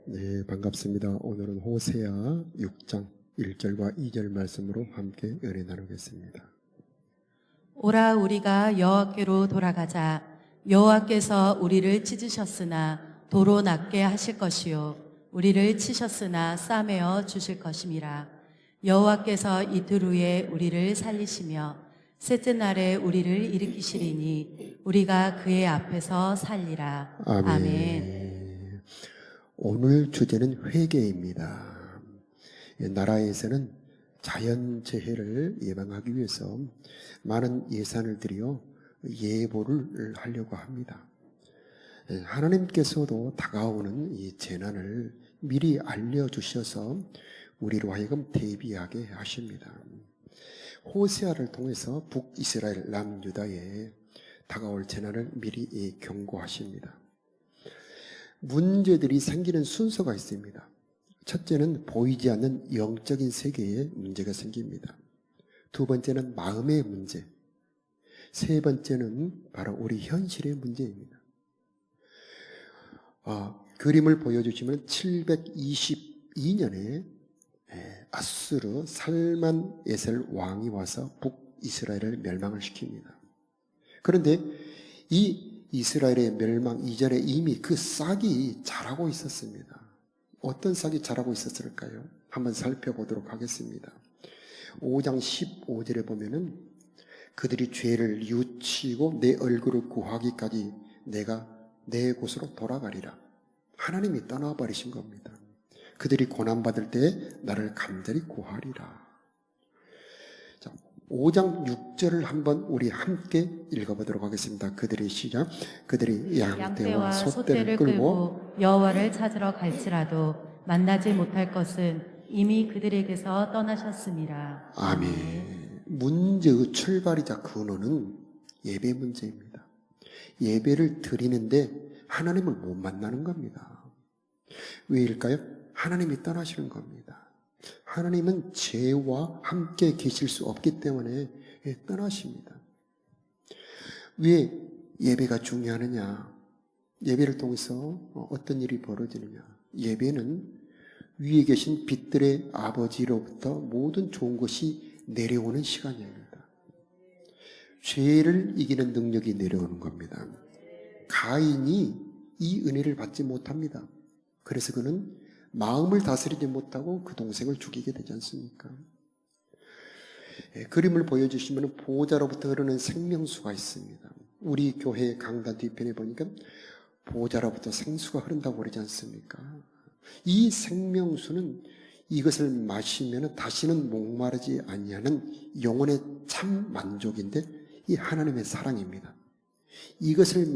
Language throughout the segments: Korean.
네, 반갑습니다. 오늘은 호세아 6장 1절과 2절 말씀으로 함께 은혜 나누겠습니다. 오라 우리가 여호와께로 돌아가자. 여호와께서 우리를 찢으셨으나 도로 낫게 하실 것이요 우리를 치셨으나 싸매어 주실 것임이라. 여호와께서 이틀 후에 우리를 살리시며 셋째 날에 우리를 일으키시리니 우리가 그의 앞에서 살리라. 아멘. 오늘 주제는 회개입니다. 나라에서는 자연재해를 예방하기 위해서 많은 예산을 들여 예보를 하려고 합니다. 하나님께서도 다가오는 이 재난을 미리 알려주셔서 우리로 하여금 대비하게 하십니다. 호세아를 통해서 북이스라엘 남유다에 다가올 재난을 미리 경고하십니다. 문제들이 생기는 순서가 있습니다. 첫째는 보이지 않는 영적인 세계에 문제가 생깁니다. 두 번째는 마음의 문제. 세 번째는 바로 우리 현실의 문제입니다. 그림을 보여주시면 722년에 아수르 살만 에셀 왕이 와서 북이스라엘을 멸망을 시킵니다. 그런데 이 이스라엘의 멸망 이전에 이미 그 싹이 자라고 있었습니다. 어떤 싹이 자라고 있었을까요? 한번 살펴보도록 하겠습니다. 5장 15절에 보면은 그들이 죄를 뉘우치고 내 얼굴을 구하기까지 내가 내 곳으로 돌아가리라. 하나님이 떠나버리신 겁니다. 그들이 고난받을 때에 나를 간절히 구하리라. 5장 6절을 한번 우리 함께 읽어보도록 하겠습니다. 그들이 시작. 그들이 양떼와 소떼를 끌고 여호와를 찾으러 갈지라도 만나지 못할 것은 이미 그들에게서 떠나셨습니다. 아멘. 문제의 출발이자 근원은 예배 문제입니다. 예배를 드리는데 하나님을 못 만나는 겁니다. 왜일까요? 하나님이 떠나시는 겁니다. 하나님은 죄와 함께 계실 수 없기 때문에 떠나십니다. 왜 예배가 중요하느냐? 예배를 통해서 어떤 일이 벌어지느냐? 예배는 위에 계신 빛들의 아버지로부터 모든 좋은 것이 내려오는 시간입니다. 죄를 이기는 능력이 내려오는 겁니다. 가인이 이 은혜를 받지 못합니다. 그래서 그는 마음을 다스리지 못하고 그 동생을 죽이게 되지 않습니까? 그림을 보여주시면 보호자로부터 흐르는 생명수가 있습니다. 우리 교회 강단 뒤편에 보니까 보호자로부터 생수가 흐른다고 그러지 않습니까? 이 생명수는 이것을 마시면 다시는 목마르지 아니하는 영혼의 참 만족인데 이 하나님의 사랑입니다. 이것을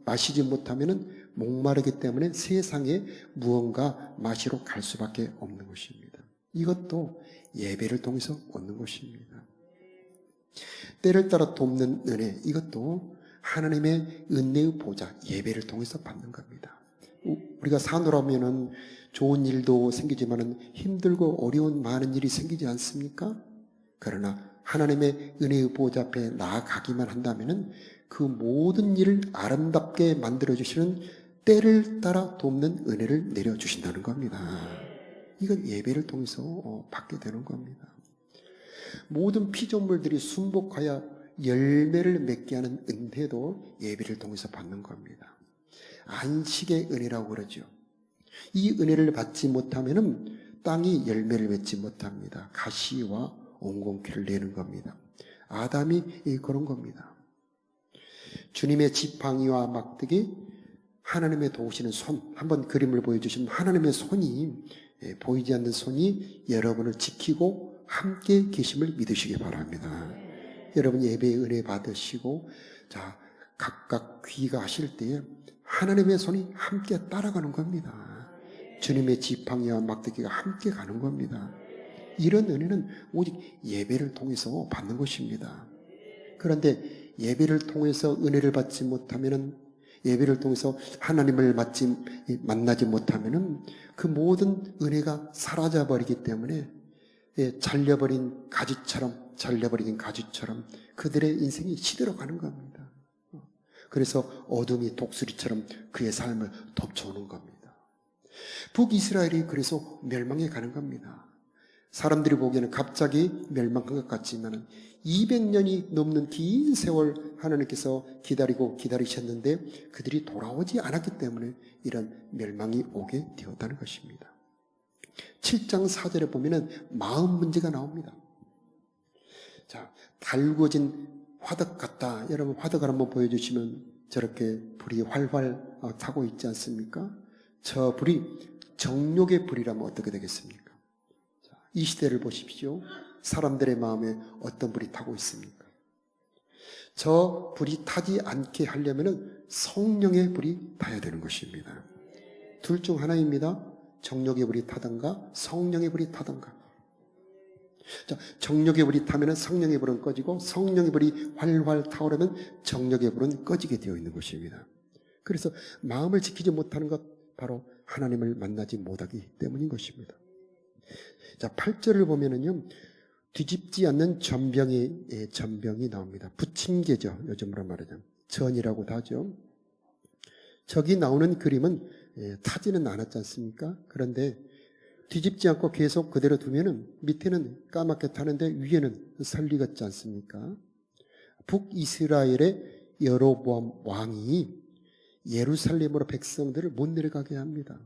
마시지 못하면 목마르기 때문에 세상에 무언가 마시러 갈 수밖에 없는 것입니다. 이것도 예배를 통해서 얻는 것입니다. 때를 따라 돕는 은혜, 이것도 하나님의 은혜의 보좌, 예배를 통해서 받는 겁니다. 우리가 사노라면은 좋은 일도 생기지만은 힘들고 어려운 많은 일이 생기지 않습니까? 그러나 하나님의 은혜의 보좌 앞에 나아가기만 한다면은 그 모든 일을 아름답게 만들어주시는 때를 따라 돕는 은혜를 내려주신다는 겁니다. 이건 예배를 통해서 받게 되는 겁니다. 모든 피조물들이 순복하여 열매를 맺게 하는 은혜도 예배를 통해서 받는 겁니다. 안식의 은혜라고 그러죠. 이 은혜를 받지 못하면 땅이 열매를 맺지 못합니다. 가시와 옹공퀴를 내는 겁니다. 아담이 그런 겁니다. 주님의 지팡이와 막대기, 하나님의 도우시는 손, 한번 그림을 보여주시면 하나님의 손이, 보이지 않는 손이 여러분을 지키고 함께 계심을 믿으시기 바랍니다. 여러분 예배의 은혜 받으시고 자 각각 귀가하실 때에 하나님의 손이 함께 따라가는 겁니다. 주님의 지팡이와 막대기가 함께 가는 겁니다. 이런 은혜는 오직 예배를 통해서 받는 것입니다. 그런데 예배를 통해서 은혜를 받지 못하면, 예배를 통해서 하나님을 만나지 못하면 그 모든 은혜가 사라져 버리기 때문에 잘려버린 가지처럼 그들의 인생이 시들어가는 겁니다. 그래서 어둠이 독수리처럼 그의 삶을 덮쳐오는 겁니다. 북이스라엘이 그래서 멸망해 가는 겁니다. 사람들이 보기에는 갑자기 멸망한 것 같지만 200년이 넘는 긴 세월 하나님께서 기다리고 기다리셨는데 그들이 돌아오지 않았기 때문에 이런 멸망이 오게 되었다는 것입니다. 7장 4절에 보면은 마음 문제가 나옵니다. 자, 달구어진 화덕 같다. 여러분 화덕을 한번 보여주시면 저렇게 불이 활활 타고 있지 않습니까? 저 불이 정욕의 불이라면 어떻게 되겠습니까? 자, 이 시대를 보십시오. 사람들의 마음에 어떤 불이 타고 있습니까? 저 불이 타지 않게 하려면 성령의 불이 타야 되는 것입니다. 둘 중 하나입니다. 정욕의 불이 타든가 성령의 불이 타든가. 자, 정욕의 불이 타면 성령의 불은 꺼지고 성령의 불이 활활 타오르면 정욕의 불은 꺼지게 되어 있는 것입니다. 그래서 마음을 지키지 못하는 것 바로 하나님을 만나지 못하기 때문인 것입니다. 자, 8절을 보면은요. 뒤집지 않는 전병이 나옵니다. 부침개죠. 요즘으로 말하자면 전이라고도 하죠. 저기 나오는 그림은 타지는 않았지 않습니까? 그런데 뒤집지 않고 계속 그대로 두면은 밑에는 까맣게 타는데 위에는 설리겠지 않습니까? 북이스라엘의 여로보암 왕이 예루살렘으로 백성들을 못 내려가게 합니다.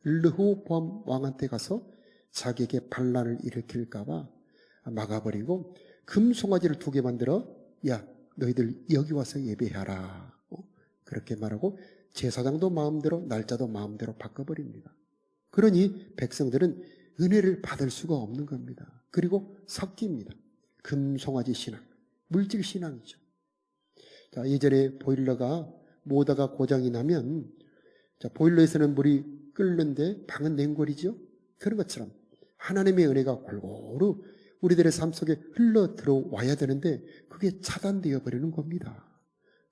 르호보암 왕한테 가서 자기에게 반란을 일으킬까봐 막아버리고 금송아지를 2개 만들어 야 너희들 여기 와서 예배하라 그렇게 말하고 제사장도 마음대로 날짜도 마음대로 바꿔버립니다. 그러니 백성들은 은혜를 받을 수가 없는 겁니다. 그리고 섞입니다. 금송아지 신앙, 물질 신앙이죠. 자, 예전에 보일러가 모다가 고장이 나면 자, 보일러에서는 물이 끓는데 방은 냉골이죠. 그런 것처럼 하나님의 은혜가 골고루 우리들의 삶 속에 흘러 들어와야 되는데 그게 차단되어 버리는 겁니다.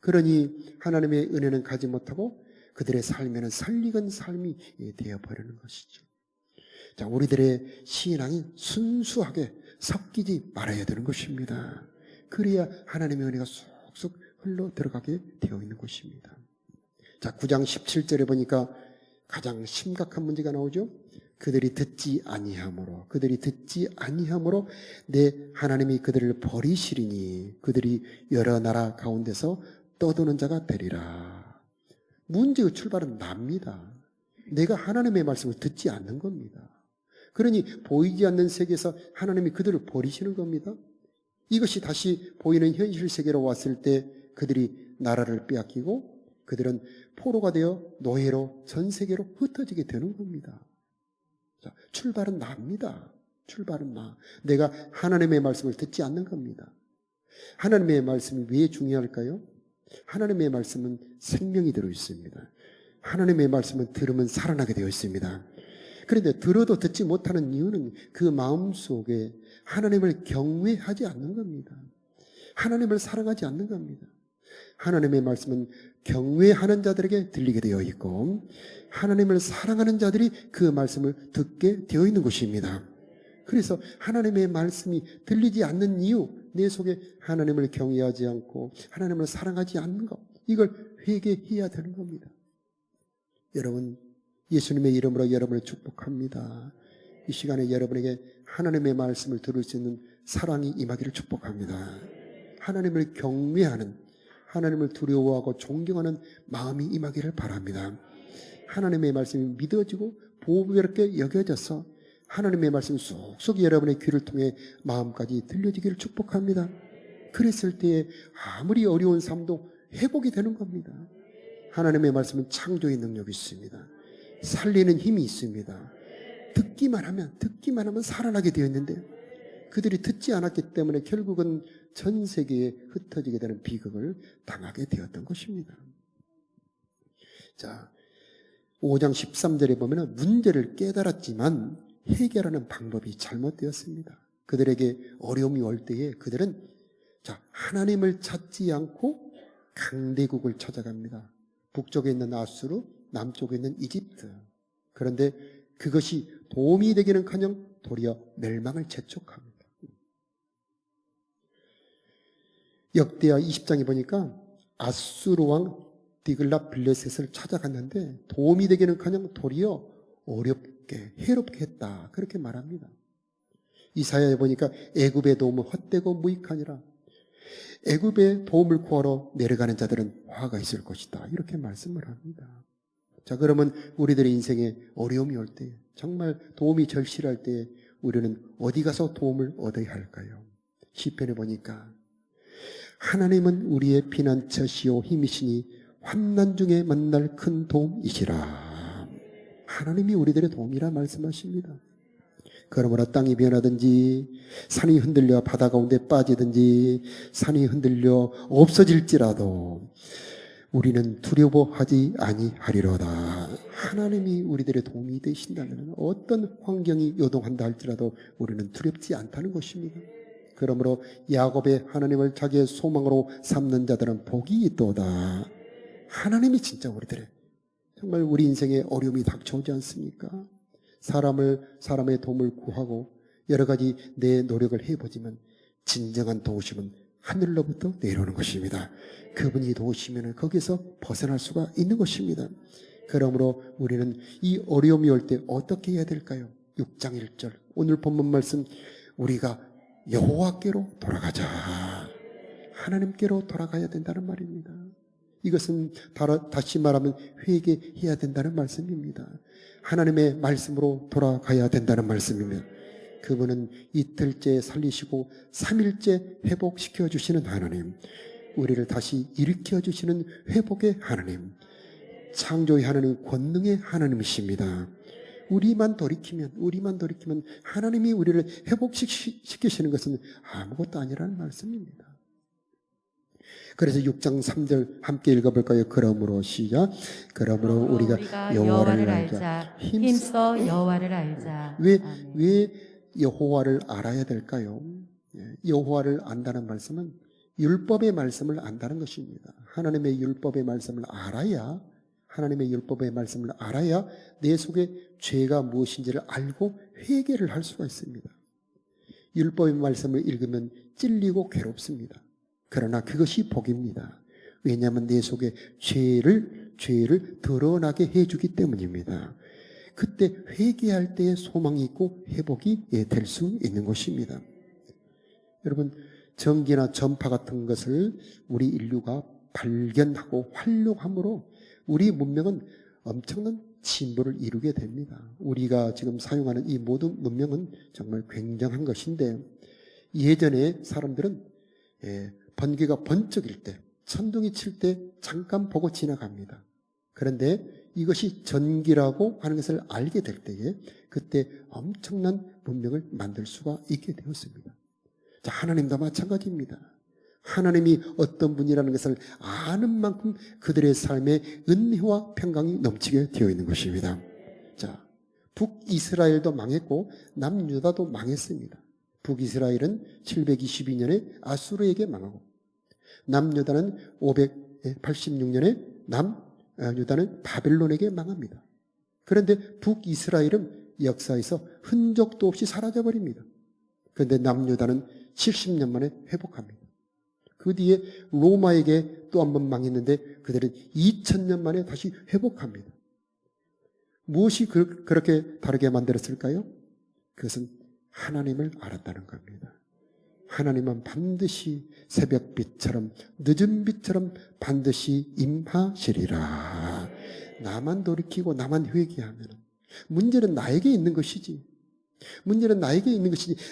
그러니 하나님의 은혜는 가지 못하고 그들의 삶에는 설익은 삶이 되어버리는 것이죠. 자, 우리들의 신앙이 순수하게 섞이지 말아야 되는 것입니다. 그래야 하나님의 은혜가 쏙쏙 흘러 들어가게 되어 있는 것입니다. 자, 9장 17절에 보니까 가장 심각한 문제가 나오죠. 그들이 듣지 아니함으로 내 하나님이 그들을 버리시리니 그들이 여러 나라 가운데서 떠도는 자가 되리라. 문제의 출발은 납니다. 내가 하나님의 말씀을 듣지 않는 겁니다. 그러니 보이지 않는 세계에서 하나님이 그들을 버리시는 겁니다. 이것이 다시 보이는 현실 세계로 왔을 때 그들이 나라를 빼앗기고 그들은 포로가 되어 노예로 전 세계로 흩어지게 되는 겁니다. 자, 출발은 납니다. 출발은 나. 내가 하나님의 말씀을 듣지 않는 겁니다. 하나님의 말씀이 왜 중요할까요? 하나님의 말씀은 생명이 들어 있습니다. 하나님의 말씀은 들으면 살아나게 되어 있습니다. 그런데 들어도 듣지 못하는 이유는 그 마음속에 하나님을 경외하지 않는 겁니다. 하나님을 사랑하지 않는 겁니다. 하나님의 말씀은 경외하는 자들에게 들리게 되어 있고 하나님을 사랑하는 자들이 그 말씀을 듣게 되어 있는 것입니다. 그래서 하나님의 말씀이 들리지 않는 이유, 내 속에 하나님을 경외하지 않고 하나님을 사랑하지 않는 것, 이걸 회개해야 되는 겁니다. 여러분, 예수님의 이름으로 여러분을 축복합니다. 이 시간에 여러분에게 하나님의 말씀을 들을 수 있는 사랑이 임하기를 축복합니다. 하나님을 경외하는, 하나님을 두려워하고 존경하는 마음이 임하기를 바랍니다. 하나님의 말씀이 믿어지고 보배롭게 여겨져서 하나님의 말씀이 쏙쏙 여러분의 귀를 통해 마음까지 들려지기를 축복합니다. 그랬을 때에 아무리 어려운 삶도 회복이 되는 겁니다. 하나님의 말씀은 창조의 능력이 있습니다. 살리는 힘이 있습니다. 듣기만 하면 살아나게 되어 있는데 그들이 듣지 않았기 때문에 결국은 전 세계에 흩어지게 되는 비극을 당하게 되었던 것입니다. 자, 5장 13절에 보면 문제를 깨달았지만 해결하는 방법이 잘못되었습니다. 그들에게 어려움이 올 때에 그들은 하나님을 찾지 않고 강대국을 찾아갑니다. 북쪽에 있는 아수르, 남쪽에 있는 이집트. 그런데 그것이 도움이 되기는커녕 도리어 멸망을 재촉합니다. 역대하 20장에 보니까 아수르 왕 디글랏 빌레셋을 찾아갔는데 도움이 되기는커녕 도리어 어렵게 해롭게 했다. 그렇게 말합니다. 이사야에 보니까 애굽의 도움은 헛되고 무익하니라. 애굽의 도움을 구하러 내려가는 자들은 화가 있을 것이다. 이렇게 말씀을 합니다. 자, 그러면 우리들의 인생에 어려움이 올 때, 정말 도움이 절실할 때 우리는 어디 가서 도움을 얻어야 할까요? 시편에 보니까 하나님은 우리의 피난처시오 힘이시니 환난 중에 만날 큰 도움이시라. 하나님이 우리들의 도움이라 말씀하십니다. 그러므로 땅이 변하든지 산이 흔들려 바다 가운데 빠지든지 산이 흔들려 없어질지라도 우리는 두려워하지 아니하리로다. 하나님이 우리들의 도움이 되신다면 어떤 환경이 요동한다 할지라도 우리는 두렵지 않다는 것입니다. 그러므로 야곱의 하나님을 자기의 소망으로 삼는 자들은 복이 있도다. 하나님이 진짜 우리들의 정말 우리 인생에 어려움이 닥쳐오지 않습니까? 사람의 도움을 구하고 여러 가지 내 노력을 해보지만 진정한 도우심은 하늘로부터 내려오는 것입니다. 그분이 도우시면 거기서 벗어날 수가 있는 것입니다. 그러므로 우리는 이 어려움이 올 때 어떻게 해야 될까요? 6장 1절 오늘 본문 말씀 우리가 여호와께로 돌아가자. 하나님께로 돌아가야 된다는 말입니다. 이것은 다시 말하면 회개해야 된다는 말씀입니다. 하나님의 말씀으로 돌아가야 된다는 말씀입니다. 그분은 이틀째 살리시고 3일째 회복시켜 주시는 하나님, 우리를 다시 일으켜 주시는 회복의 하나님, 창조의 하나님, 권능의 하나님이십니다. 우리만 돌이키면 하나님이 우리를 회복시키시는 것은 아무것도 아니라는 말씀입니다. 그래서 6장 3절 함께 읽어볼까요? 그러므로 시작. 그러므로 우리가 여호와를 알자. 힘써 여호와를 알자. 왜 여호와를 알아야 될까요? 여호와를 안다는 말씀은 율법의 말씀을 안다는 것입니다. 하나님의 율법의 말씀을 알아야 내 속에 죄가 무엇인지를 알고 회개를 할 수가 있습니다. 율법의 말씀을 읽으면 찔리고 괴롭습니다. 그러나 그것이 복입니다. 왜냐하면 내 속에 죄를 드러나게 해주기 때문입니다. 그때 회개할 때의 소망이 있고 회복이 될 수 있는 것입니다. 여러분, 전기나 전파 같은 것을 우리 인류가 발견하고 활용함으로 우리 문명은 엄청난 진보를 이루게 됩니다. 우리가 지금 사용하는 이 모든 문명은 정말 굉장한 것인데, 예전에 사람들은 번개가 번쩍일 때, 천둥이 칠 때 잠깐 보고 지나갑니다. 그런데 이것이 전기라고 하는 것을 알게 될 때에 그때 엄청난 문명을 만들 수가 있게 되었습니다. 자, 하나님도 마찬가지입니다. 하나님이 어떤 분이라는 것을 아는 만큼 그들의 삶에 은혜와 평강이 넘치게 되어 있는 것입니다. 자, 북이스라엘도 망했고 남유다도 망했습니다. 북이스라엘은 722년에 아수르에게 망하고 남유다는 586년에 남유다는 바벨론에게 망합니다. 그런데 북이스라엘은 역사에서 흔적도 없이 사라져버립니다. 그런데 남유다는 70년 만에 회복합니다. 그 뒤에 로마에게 또 한 번 망했는데 그들은 2000년 만에 다시 회복합니다. 무엇이 그렇게 다르게 만들었을까요? 그것은 하나님을 알았다는 겁니다. 하나님은 반드시 새벽빛처럼 늦은 빛처럼 반드시 임하시리라. 나만 돌이키고 나만 회개하면 문제는 나에게 있는 것이지.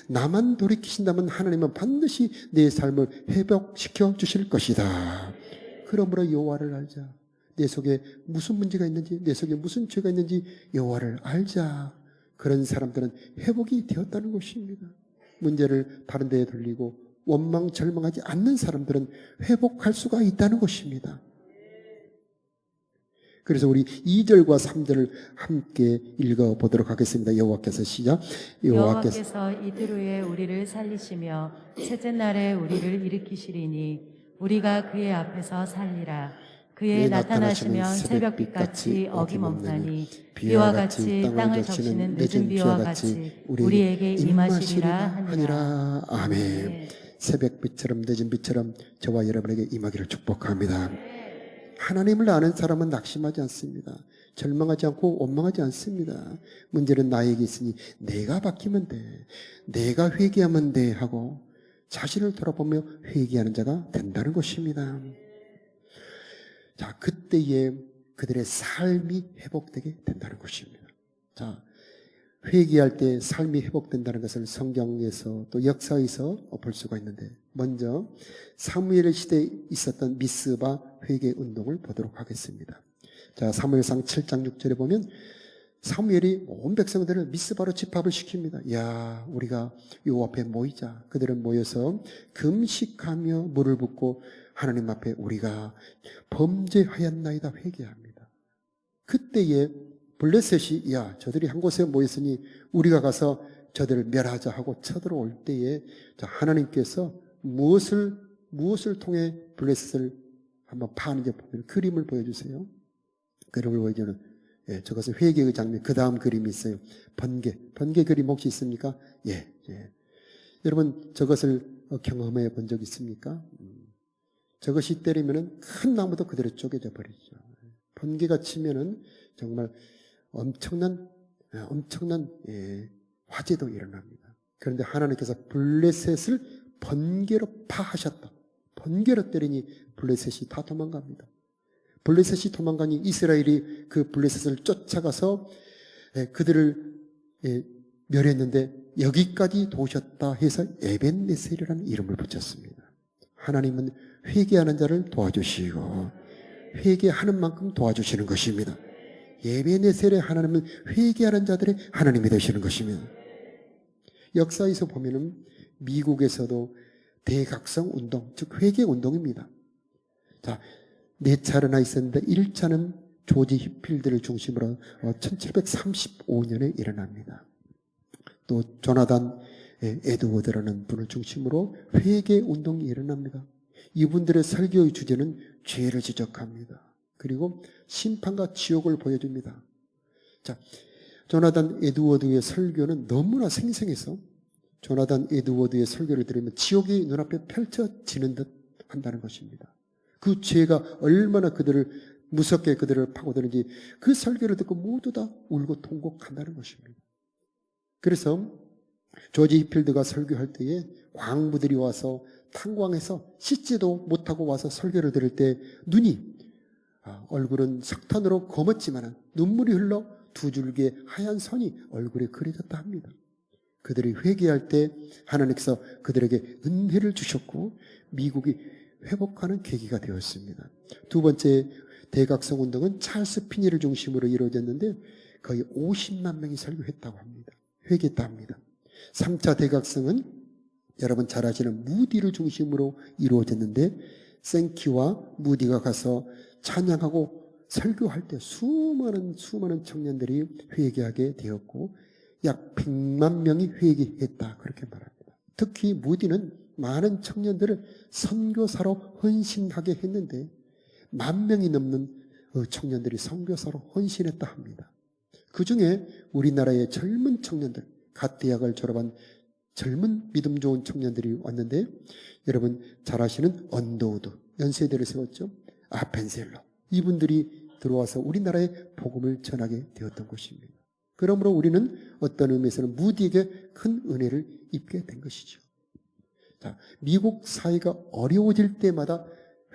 나만 돌이키신다면 하나님은 반드시 내 삶을 회복시켜 주실 것이다. 그러므로 여호와를 알자. 내 속에 무슨 문제가 있는지, 내 속에 무슨 죄가 있는지 여호와를 알자. 그런 사람들은 회복이 되었다는 것입니다. 문제를 다른 데에 돌리고 원망, 절망하지 않는 사람들은 회복할 수가 있다는 것입니다. 그래서 우리 2절과 3절을 함께 읽어보도록 하겠습니다. 여호와께서 시작. 여호와께서 이틀 후에 우리를 살리시며 셋째 날에 우리를 일으키시리니 우리가 그의 앞에서 살리라. 그의 나타나시면 새벽빛같이 어김없나니 비와 같이 땅을 적시는 늦은 비와 같이 우리에게 임하시리라 하니라. 아멘. 새벽빛처럼 늦은 빛처럼 저와 여러분에게 임하기를 축복합니다. 하나님을 아는 사람은 낙심하지 않습니다. 절망하지 않고 원망하지 않습니다. 문제는 나에게 있으니 내가 바뀌면 돼. 내가 회개하면 돼 하고 자신을 돌아보며 회개하는 자가 된다는 것입니다. 자, 그때에 그들의 삶이 회복되게 된다는 것입니다. 자, 회개할 때 삶이 회복된다는 것을 성경에서 또 역사에서 볼 수가 있는데, 먼저 사무엘 시대에 있었던 미스바 회개 운동을 보도록 하겠습니다. 자, 사무엘상 7장 6절에 보면 사무엘이 온 백성들을 미스바로 집합을 시킵니다. 야, 우리가 요 앞에 모이자. 그들은 모여서 금식하며 물을 붓고 하나님 앞에 우리가 범죄하였나이다 회개합니다. 그때에 블레셋이 야, 저들이 한 곳에 모였으니 우리가 가서 저들을 멸하자 하고 쳐들어올 때에 자, 하나님께서 무엇을 통해 블레셋을 한번 파는지 보면 그림을 보여주세요. 그림을 보여주는 저것은 회개의 장면. 그 다음 그림이 있어요. 번개 그림 혹시 있습니까? 예. 여러분 저것을 경험해 본 적 있습니까? 저것이 때리면은 큰 나무도 그대로 쪼개져 버리죠. 번개가 치면은 정말 엄청난 화재도 일어납니다. 그런데 하나님께서 블레셋을 번개로 파하셨다. 번개로 때리니 블레셋이 다 도망갑니다. 블레셋이 도망가니 이스라엘이 그 블레셋을 쫓아가서 그들을 멸했는데 여기까지 도우셨다 해서 에벤네셀이라는 이름을 붙였습니다. 하나님은 회개하는 자를 도와주시고 회개하는 만큼 도와주시는 것입니다. 에벤네셀의 하나님은 회개하는 자들의 하나님이 되시는 것입니다. 역사에서 보면은 미국에서도 대각성 운동, 즉 회개 운동입니다. 자, 4차례나 있었는데 1차는 조지 히필드를 중심으로 1735년에 일어납니다. 또 조나단 에드워드라는 분을 중심으로 회개 운동이 일어납니다. 이분들의 설교의 주제는 죄를 지적합니다. 그리고 심판과 지옥을 보여줍니다. 자, 조나단 에드워드의 설교는 너무나 생생해서 조나단 에드워드의 설교를 들으면 지옥이 눈앞에 펼쳐지는 듯 한다는 것입니다. 그 죄가 얼마나 그들을 무섭게 그들을 파고드는지 그 설교를 듣고 모두 다 울고 통곡한다는 것입니다. 그래서 조지 히필드가 설교할 때에 광부들이 와서 탄광해서 씻지도 못하고 와서 설교를 들을 때 눈이 얼굴은 석탄으로 검었지만 눈물이 흘러 두 줄기의 하얀 선이 얼굴에 그려졌다 합니다. 그들이 회개할 때 하나님께서 그들에게 은혜를 주셨고 미국이 회복하는 계기가 되었습니다. 두 번째 대각성 운동은 찰스 피니를 중심으로 이루어졌는데 거의 50만 명이 설교했다고 합니다. 회개했다 합니다. 3차 대각성은 여러분 잘 아시는 무디를 중심으로 이루어졌는데 생키와 무디가 가서 찬양하고 설교할 때 수많은 청년들이 회개하게 되었고 약 100만 명이 회개했다 그렇게 말합니다. 특히 무디는 많은 청년들을 선교사로 헌신하게 했는데 10,000명이 넘는 청년들이 선교사로 헌신했다 합니다. 그 중에 우리나라의 젊은 청년들, 갓 대학을 졸업한 젊은 믿음 좋은 청년들이 왔는데 여러분 잘 아시는 언더우드, 연세대를 세웠죠. 아펜셀러, 이분들이 들어와서 우리나라에 복음을 전하게 되었던 것입니다. 그러므로 우리는 어떤 의미에서는 무디에게 큰 은혜를 입게 된 것이죠. 자, 미국 사회가 어려워질 때마다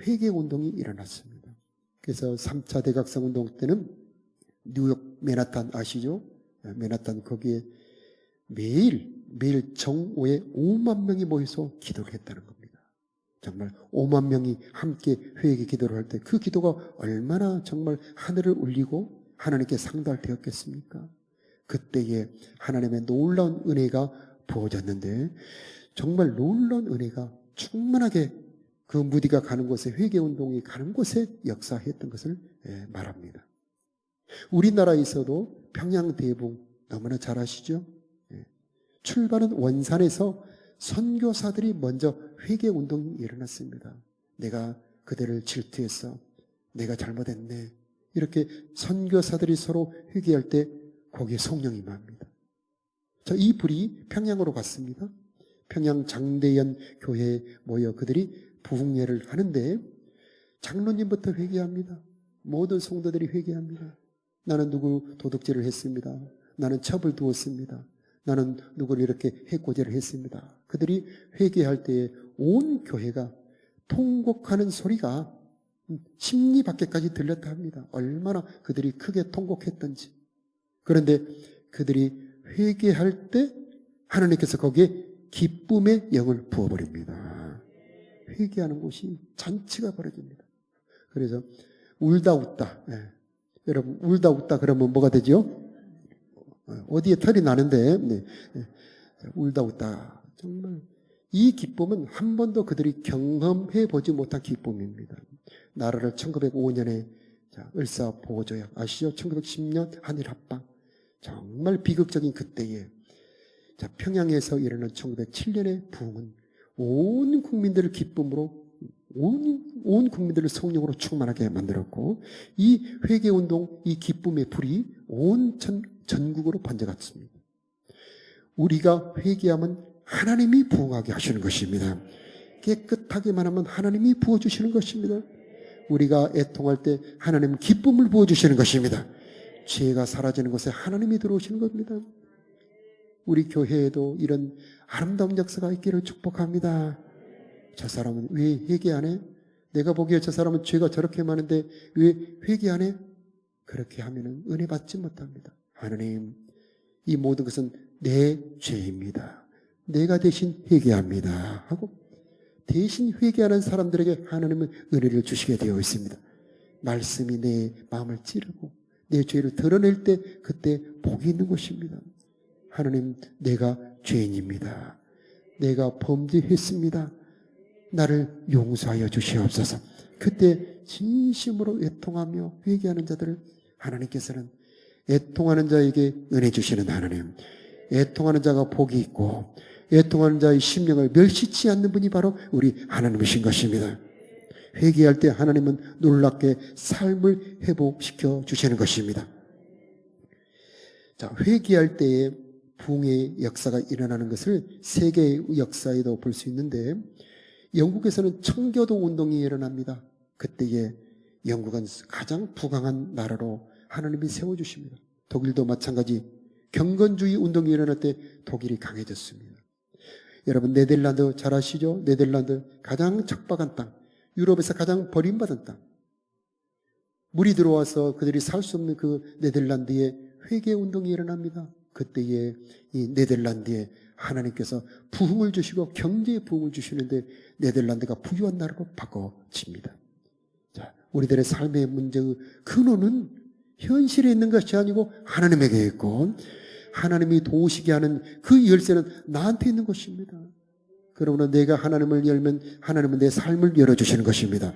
회개운동이 일어났습니다. 그래서 3차 대각성 운동 때는 뉴욕 맨하탄 아시죠? 맨하탄 거기에 매일 정오에 5만 명이 모여서 기도를 했다는 겁니다. 정말 5만 명이 함께 회개 기도를 할 때 그 기도가 얼마나 정말 하늘을 울리고 하나님께 상달되었겠습니까? 그때에 하나님의 놀라운 은혜가 부어졌는데 정말 놀라운 은혜가 충만하게 그 무디가 가는 곳에 회개운동이 가는 곳에 역사했던 것을 말합니다. 우리나라에서도 평양대봉 너무나 잘 아시죠? 출발은 원산에서 선교사들이 먼저 회개운동이 일어났습니다. 내가 그들을 질투했어. 내가 잘못했네. 이렇게 선교사들이 서로 회개할 때 거기에 성령이 임합니다. 자, 이 불이 평양으로 갔습니다. 평양 장대연 교회에 모여 그들이 부흥회를 하는데 장로님부터 회개합니다. 모든 성도들이 회개합니다. 나는 누구 도둑질을 했습니다. 나는 첩을 두었습니다. 나는 누구를 이렇게 해코지를 했습니다. 그들이 회개할 때에 온 교회가 통곡하는 소리가 심리 밖에까지 들렸다 합니다. 얼마나 그들이 크게 통곡했던지. 그런데 그들이 회개할 때 하나님께서 거기에 기쁨의 영을 부어버립니다. 회개하는 곳이 잔치가 벌어집니다. 그래서 울다 웃다. 여러분 울다 웃다 그러면 뭐가 되죠? 어디에 털이 나는데 울다 웃다. 정말 이 기쁨은 한 번도 그들이 경험해 보지 못한 기쁨입니다. 나라를 1905년에 을사보호조약 아시죠? 1910년 한일합방. 정말 비극적인 그때에 평양에서 일어난 1907년의 부흥은 온 국민들을 기쁨으로 온 국민들을 성령으로 충만하게 만들었고 이 회개운동, 이 기쁨의 불이 온 전국으로 번져갔습니다. 우리가 회개하면 하나님이 부흥하게 하시는 것입니다. 깨끗하게만 하면 하나님이 부어주시는 것입니다. 우리가 애통할 때 하나님은 기쁨을 부어주시는 것입니다. 죄가 사라지는 곳에 하나님이 들어오시는 겁니다. 우리 교회에도 이런 아름다운 역사가 있기를 축복합니다. 저 사람은 왜 회개 안 해? 내가 보기에 저 사람은 죄가 저렇게 많은데 왜 회개 안 해? 그렇게 하면 은혜 받지 못합니다. 하나님, 이 모든 것은 내 죄입니다. 내가 대신 회개합니다 하고 대신 회개하는 사람들에게 하나님은 은혜를 주시게 되어 있습니다. 말씀이 내 마음을 찌르고 내 죄를 드러낼 때 그때 복이 있는 것입니다. 하나님, 내가 죄인입니다. 내가 범죄했습니다. 나를 용서하여 주시옵소서. 그때 진심으로 애통하며 회개하는 자들을 하나님께서는 애통하는 자에게 은혜 주시는 하나님, 애통하는 자가 복이 있고 애통하는 자의 심령을 멸시치 않는 분이 바로 우리 하나님이신 것입니다. 회개할 때 하나님은 놀랍게 삶을 회복시켜 주시는 것입니다. 회개할 때에 부흥의 역사가 일어나는 것을 세계의 역사에도 볼 수 있는데 영국에서는 청교도 운동이 일어납니다. 그때에 영국은 가장 부강한 나라로 하나님이 세워주십니다. 독일도 마찬가지 경건주의 운동이 일어날 때 독일이 강해졌습니다. 여러분 네덜란드 잘 아시죠? 네덜란드 가장 척박한 땅, 유럽에서 가장 버림받은 땅. 물이 들어와서 그들이 살 수 없는 그 네덜란드에 회개 운동이 일어납니다. 그때에 이 네덜란드에 하나님께서 부흥을 주시고 경제의 부흥을 주시는데 네덜란드가 부유한 나라로 바꿔집니다. 자, 우리들의 삶의 문제의 근원은 현실에 있는 것이 아니고 하나님에게 있고 하나님이 도우시게 하는 그 열쇠는 나한테 있는 것입니다. 그러므로 내가 하나님을 열면 하나님은 내 삶을 열어주시는 것입니다.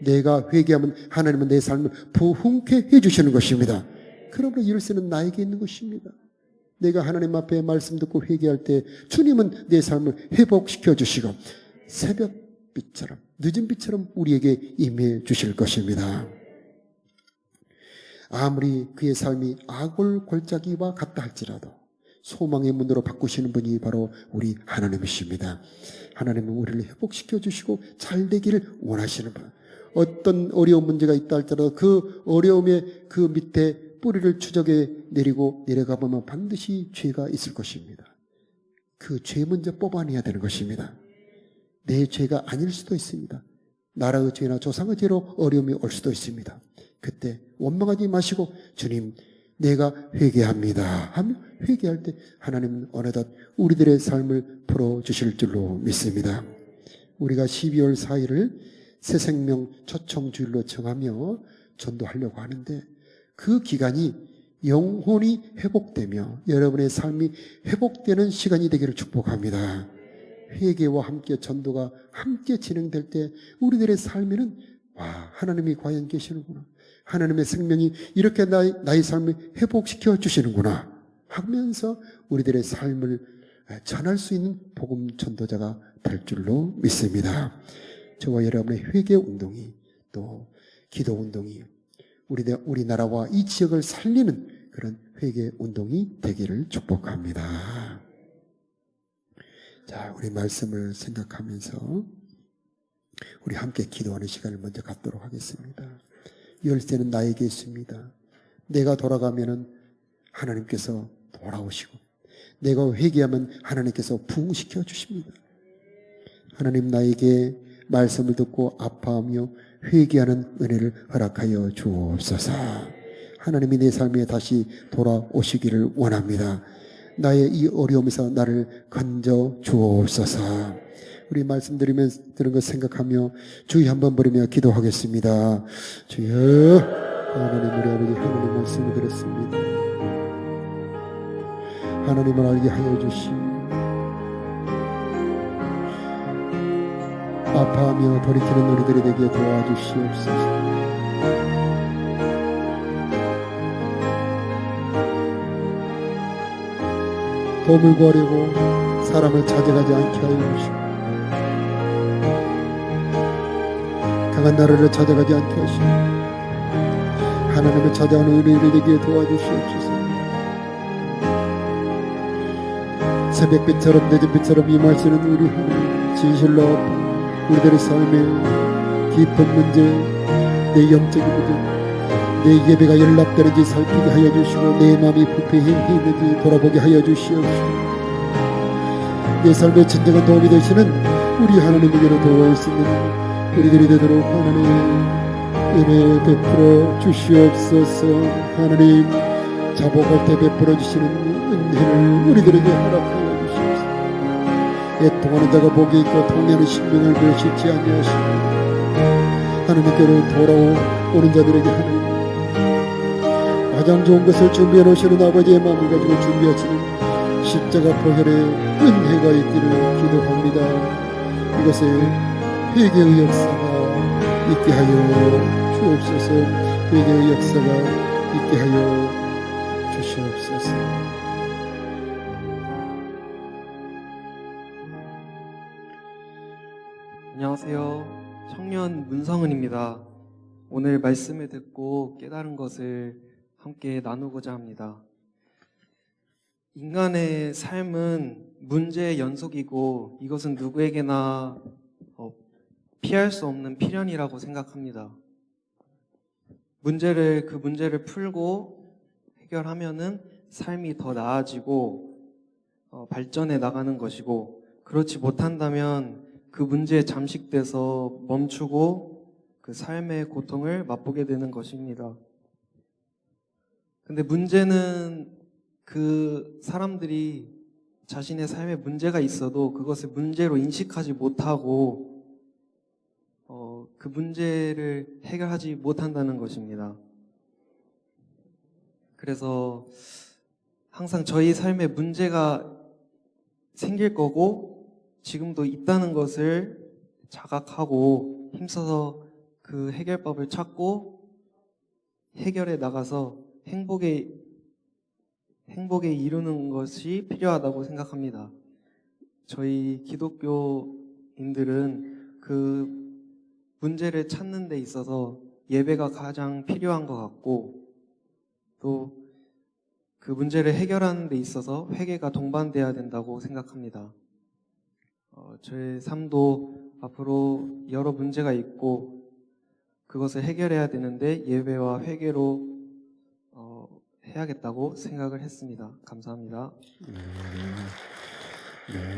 내가 회개하면 하나님은 내 삶을 부흥케 해주시는 것입니다. 그러므로 열쇠는 나에게 있는 것입니다. 내가 하나님 앞에 말씀 듣고 회개할 때 주님은 내 삶을 회복시켜 주시고 새벽빛처럼 늦은 빛처럼 우리에게 임해 주실 것입니다. 아무리 그의 삶이 악골 골짜기와 같다 할지라도 소망의 문으로 바꾸시는 분이 바로 우리 하나님이십니다. 하나님은 우리를 회복시켜 주시고 잘 되기를 원하시는 분. 어떤 어려운 문제가 있다 할지라도 그 어려움의 그 밑에 뿌리를 추적해 내리고 내려가 보면 반드시 죄가 있을 것입니다. 그 죄 먼저 뽑아내야 되는 것입니다. 내 죄가 아닐 수도 있습니다. 나라의 죄나 조상의 죄로 어려움이 올 수도 있습니다. 그때 원망하지 마시고 주님 내가 회개합니다 하며 회개할 때 하나님은 어느덧 우리들의 삶을 풀어주실 줄로 믿습니다. 우리가 12월 4일을 새생명 초청주일로 정하며 전도하려고 하는데 그 기간이 영혼이 회복되며 여러분의 삶이 회복되는 시간이 되기를 축복합니다. 회개와 함께 전도가 함께 진행될 때 우리들의 삶에는 와, 하나님이 과연 계시는구나. 하나님의 생명이 이렇게 나의 삶을 회복시켜 주시는구나 하면서 우리들의 삶을 전할 수 있는 복음 전도자가 될 줄로 믿습니다. 저와 여러분의 회개 운동이 또 기도 운동이 우리나라와 이 지역을 살리는 그런 회개 운동이 되기를 축복합니다. 자, 우리 말씀을 생각하면서 우리 함께 기도하는 시간을 먼저 갖도록 하겠습니다. 열쇠는 나에게 있습니다. 내가 돌아가면은 하나님께서 돌아오시고 내가 회개하면 하나님께서 부흥시켜 주십니다. 하나님 나에게 말씀을 듣고 아파하며 회개하는 은혜를 허락하여 주옵소서. 하나님이 내 삶에 다시 돌아오시기를 원합니다. 나의 이 어려움에서 나를 건져 주옵소서. 우리 말씀드리면 들은 것 생각하며 주의 한번 부르며 기도하겠습니다. 주여, 하나님 우리 아버지 하나님 말씀을 들었습니다. 하나님을 알게 하여 주시오. 아파하며 돌이키는 우리들이 되게 도와주시옵소서. 도움을 구하려고 사람을 찾아가지 않게 하여 주시고 강한 나라를 찾아가지 않게 하시고 하나님을 찾아오는 우리를 되게 도와주시옵소서. 새벽빛처럼 늦은빛처럼 임하시는 우리 하나님, 진실로 우리들의 삶의 깊은 문제, 내 영적인 문제, 내 예배가 연락되는지 살피게 하여 주시고 내 마음이 부패했는지 돌아보게 하여 주시옵시고 내 삶에 진정한 도움이 되시는 우리 하나님에게로 도울 수 있는 우리들이 되도록 하나님 은혜 베풀어 주시옵소서. 하나님 자복할 때 베풀어 주시는 은혜를 우리들에게 허락하여 주시옵소서. 애통하는 자가 복이 있고 통하는 신명을 멸시지 아니하시고 하나님께로 돌아오는 자들에게 하나님 가장 좋은 것을 준비해 놓으시는 아버지의 마음을 가지고 준비하시는 십자가 보혈의 은혜가 있기를 기도합니다. 이것에 회개의 역사가 있게 하여 주옵소서. 회개의 역사가 있게 하여 주시옵소서. 안녕하세요. 청년 문성은입니다. 오늘 말씀을 듣고 깨달은 것을 함께 나누고자 합니다. 인간의 삶은 문제의 연속이고 이것은 누구에게나 피할 수 없는 필연이라고 생각합니다. 그 문제를 풀고 해결하면은 삶이 더 나아지고 발전해 나가는 것이고, 그렇지 못한다면 그 문제에 잠식돼서 멈추고 그 삶의 고통을 맛보게 되는 것입니다. 근데 문제는 그 사람들이 자신의 삶에 문제가 있어도 그것을 문제로 인식하지 못하고 그 문제를 해결하지 못한다는 것입니다. 그래서 항상 저희 삶에 문제가 생길 거고 지금도 있다는 것을 자각하고 힘써서 그 해결법을 찾고 해결해 나가서 행복에 이루는 것이 필요하다고 생각합니다. 저희 기독교인들은 그 문제를 찾는 데 있어서 예배가 가장 필요한 것 같고, 또 그 문제를 해결하는 데 있어서 회개가 동반돼야 된다고 생각합니다. 저의 삶도 앞으로 여러 문제가 있고 그것을 해결해야 되는데 예배와 회개로 해야겠다고 생각을 했습니다. 감사합니다.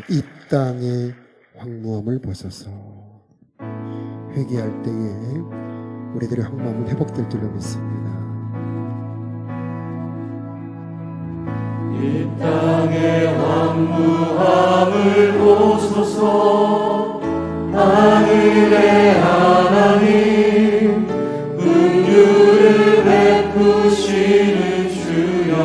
이 땅의 황무함을 벗어서 회개할 때에 우리들의 황무함은 회복될 줄로 믿습니다. 이 땅의 황무함을 보소서. 하늘의 하나님, 긍휼을 베푸시는 주여,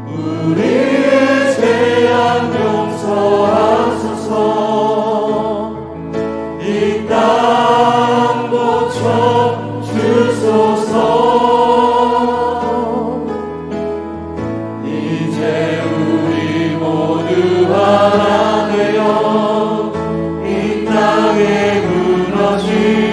우리의 죄악 용서하소서. 이 땅 고쳐 주소서. 이제 우리 모두 하나 되어 이 땅에 무너진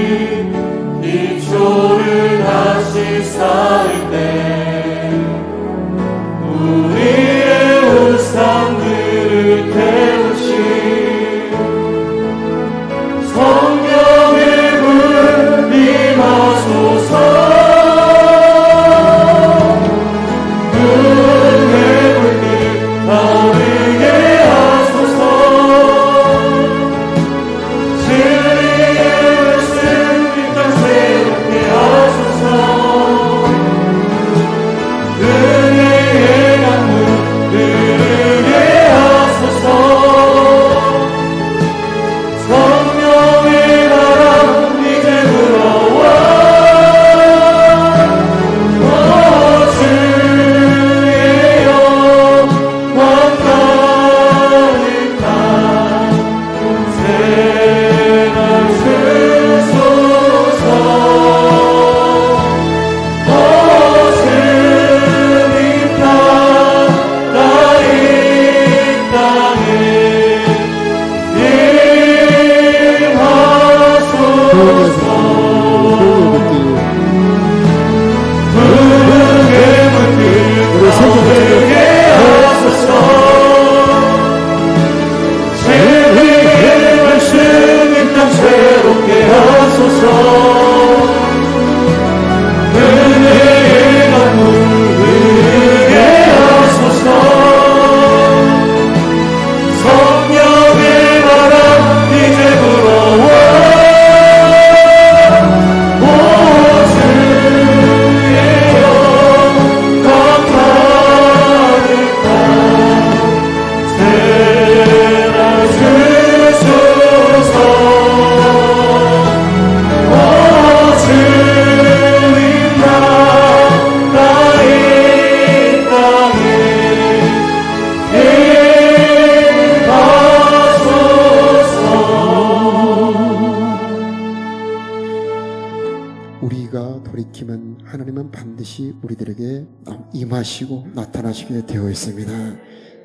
하시고 나타나시게 되어 있습니다.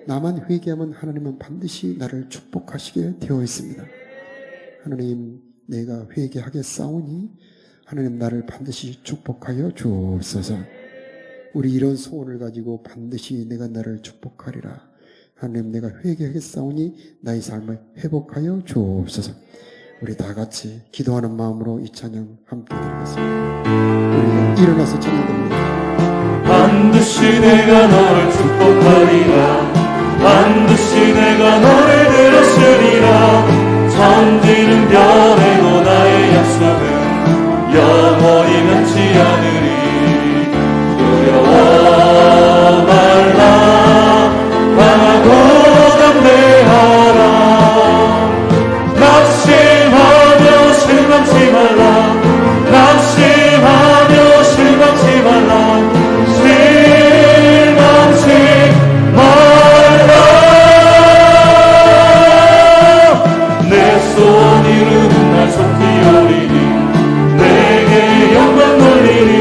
나만 회개하면 하나님은 반드시 나를 축복하시게 되어 있습니다. 하나님, 내가 회개하겠사오니 하나님 나를 반드시 축복하여 주옵소서. 우리 이런 소원을 가지고 반드시 내가 나를 축복하리라. 하나님, 내가 회개하겠사오니 나의 삶을 회복하여 주옵소서. 우리 다 같이 기도하는 마음으로 이 찬양 함께 드리겠습니다. 우리가 일어나서 찬양드립니다. 반드시 내가 너를 축복하리라. 반드시 내가 너를 들으시리라. 천지는 변해도 나의 약속은 영원히 변치 않으리. 두려워 말라. 강하고 담대하라. 낙심하며 실망치 말라. 낙심하며 실망치 말라. 실망치 말라. 내 소원 이루는 날 속히 오리니 내게 영광 돌리니.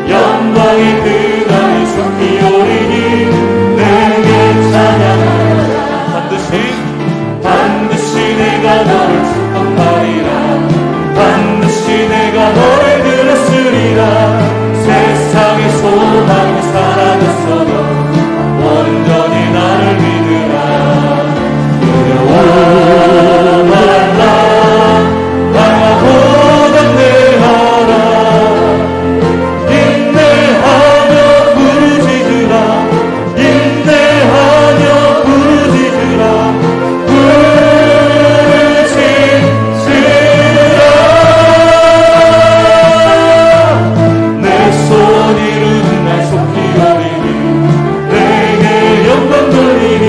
영광이 그날이 속히 오리니 내게 찬양하라. 반드시 내가 너를 축복하리라. 반드시 내가 너를 들었으리라. 세상의 소망이 사라졌어도 온전히 나를 믿으라. 두려워 말라. 강하고 담대하라. 인내하며 부르짖으라. 인내하며 부르짖으라. 내 소원 이루는 날 속히 오리니 내게 영광 돌리니.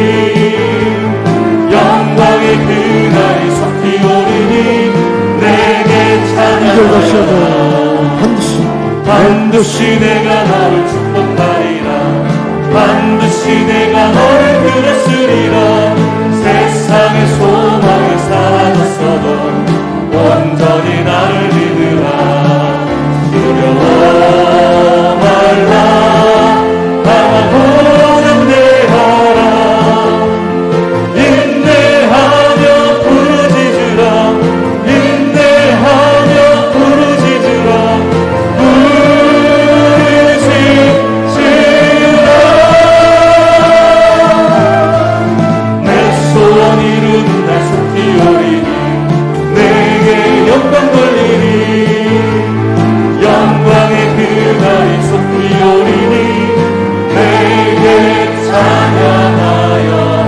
영광의 그날이 속히 오리니 내게 찬양하라. 반드시 내가 너를 축복하리라. 반드시 내가 너를 들었으리라. 세상의 소망이 사라졌어도 온전히 나를 믿으라. 두려워 말라. 강하고 담대하라. 인내하며 부르짖으라. 인내하며 부르짖으라. 내 소원 이루는 날 속히 오리니 내게 영광 돌리니. 영광의 그날이 속히 오리니 내게 찬양하여라.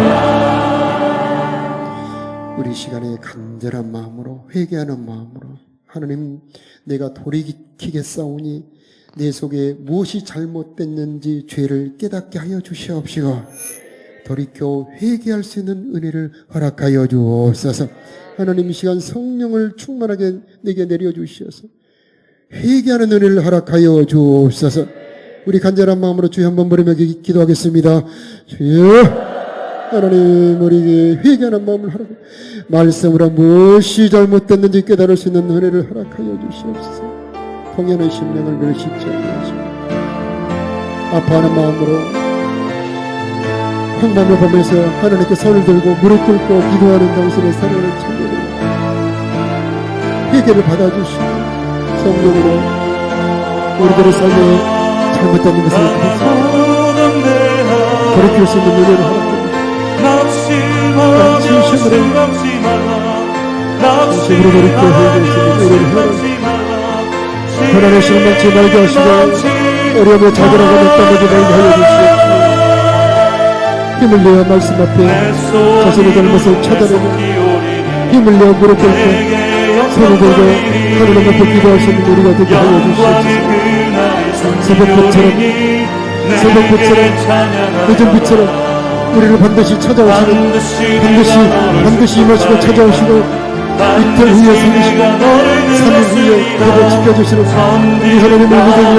우리 시간에 간절한 마음으로 회개하는 마음으로 하나님, 내가 돌이키겠사오니 내 속에 무엇이 잘못됐는지 죄를 깨닫게 하여 주시옵시고 돌이켜 회개할 수 있는 은혜를 허락하여 주옵소서. 하나님, 이 시간 성령을 충만하게 내게 내려주시어서 회개하는 은혜를 허락하여 주옵소서. 우리 간절한 마음으로 주여 한번 부르며 기도하겠습니다. 주여, 하나님, 우리에게 회개하는 마음을 허락, 말씀으로 무엇이 잘못됐는지 깨달을 수 있는 은혜를 허락하여 주시옵소서. 통연한 심령을 멸시치 않으시고 아파하는 마음으로 황망을 보면서 하나님께 손을 들고 무릎 꿇고 기도하는 당신의 사랑을 찬양합니다. 회개를 받아주시고 성령으로 우리들의 삶에 잘못된 것을 돌이킬 수 있는 은혜를 허락합니다. 진심으로 돌이켜 회개할 수 있는 은혜를 허락합니다. 하나님, 실망치 말게 하시고 어려움에 자결하고 땀하지 말게 하여 주시옵소서. 힘을 내어 말씀 앞에 자신의 잘못을 찾아내고 힘을 내어 무릎 꿇고 손을 들고 하나님 앞에 기도할 수 있는 우리가 되게 하여 주시옵소서. 새벽빛처럼 늦은 빛처럼 우리를 반드시 찾아오시고 반드시 임하시고 찾아오시고 이틀 후에 살리시고 3일 후에 우리를 지켜주시는 우리 하나님을 믿으며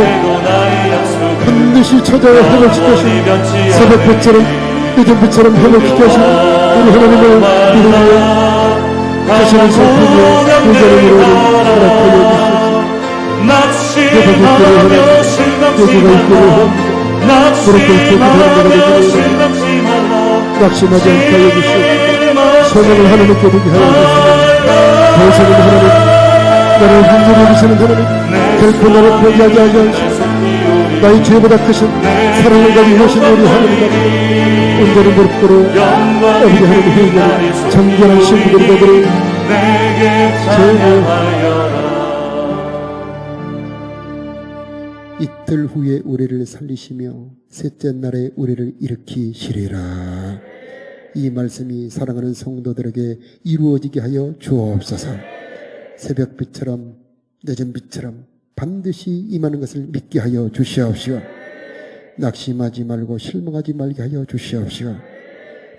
반드시 찾아와 회복시켜주시고 새벽빛처럼 늦은 빛처럼 회복시켜주시고 우리 하나님을 믿으며 자신을 살피며 구원자의 이름으로 허락하여 주시옵소서. 회복의 길을 하나님, 회개가 있기를 합니다. 그렇게 기도하는 자가 되기를 낙심하지 않게 하여 주시옵소서. 소망을 하나님께 두게 하여 주시옵소서. 대성은 하나님, 나를 흔들어 주시는 하나님, 결코 나를 포기하지 아니하시옵소서. 나의 죄보다 크신 사랑을 가지고 오신 우리 하나님, 온전히 무릎 우리 하나님 회개하는 정결한 신부들이 되기를 이틀 후에 우리를 살리시며 셋째 날에 우리를 일으키시리라. 이 말씀이 사랑하는 성도들에게 이루어지게 하여 주옵소서. 새벽빛처럼 늦은 빛처럼 반드시 임하는 것을 믿게 하여 주시옵시고, 낙심하지 말고 실망하지 말게 하여 주시옵시고,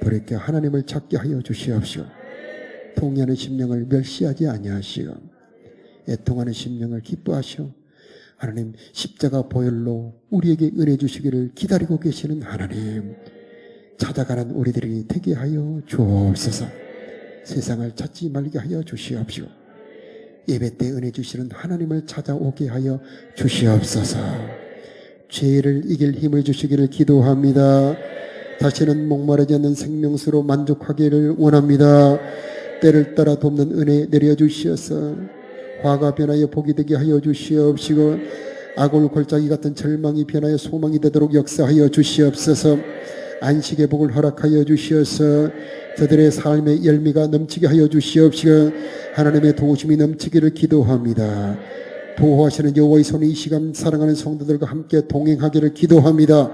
돌이켜 하나님을 찾게 하여 주시옵시고, 통회하는 심령을 멸시하지 아니하시고, 애통하는 심령을 기뻐하시오. 하나님, 십자가 보혈로 우리에게 은혜 주시기를 기다리고 계시는 하나님, 찾아가는 우리들이 되게 하여 주옵소서. 세상을 찾지 말게 하여 주시옵시고, 예배 때 은혜 주시는 하나님을 찾아오게 하여 주시옵소서. 죄를 이길 힘을 주시기를 기도합니다. 다시는 목마르지 않는 생명수로 만족하기를 원합니다. 때를 따라 돕는 은혜 내려주시어서 화가 변하여 복이 되게 하여 주시옵시고, 아골 골짜기 같은 절망이 변하여 소망이 되도록 역사하여 주시옵소서. 안식의 복을 허락하여 주시어서 저들의 삶의 열매가 넘치게 하여 주시옵시고, 하나님의 도우심이 넘치기를 기도합니다. 보호하시는 여호와의 손이 이 시간 사랑하는 성도들과 함께 동행하기를 기도합니다.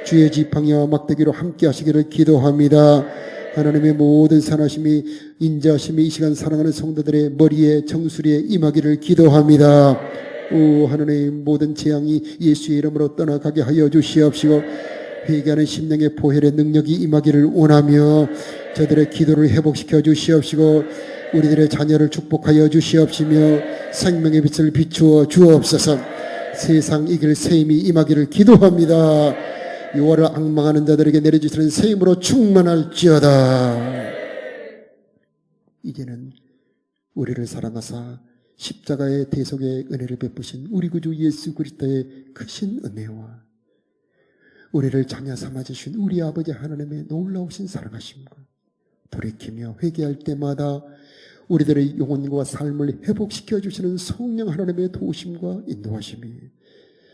주의 지팡이와 막대기로 함께 하시기를 기도합니다. 하나님의 모든 선하심이 인자하심이 이 시간 사랑하는 성도들의 머리에 정수리에 임하기를 기도합니다. 오 하나님, 모든 재앙이 예수의 이름으로 떠나가게 하여 주시옵시고, 회개하는 심령의 보혈의 능력이 임하기를 원하며 저들의 기도를 회복시켜 주시옵시고, 우리들의 자녀를 축복하여 주시옵시며 생명의 빛을 비추어 주옵소서. 세상 이길 새 힘이 임하기를 기도합니다. 요한을 앙망하는 자들에게 내려주시는 새 힘으로 충만할지어다. 이제는 우리를 사랑하사 십자가의 대속의 은혜를 베푸신 우리 구주 예수 그리스도의 크신 은혜와 우리를 자녀 삼아주신 우리 아버지 하나님의 놀라우신 사랑하심과 돌이키며 회개할 때마다 우리들의 영혼과 삶을 회복시켜 주시는 성령 하나님의 도우심과 인도하심이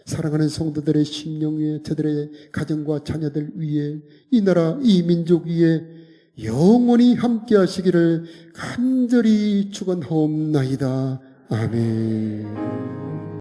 사랑하는 성도들의 심령 위에, 저들의 가정과 자녀들 위에, 이 나라 이 민족 위에 영원히 함께 하시기를 간절히 축원하옵나이다. 아멘.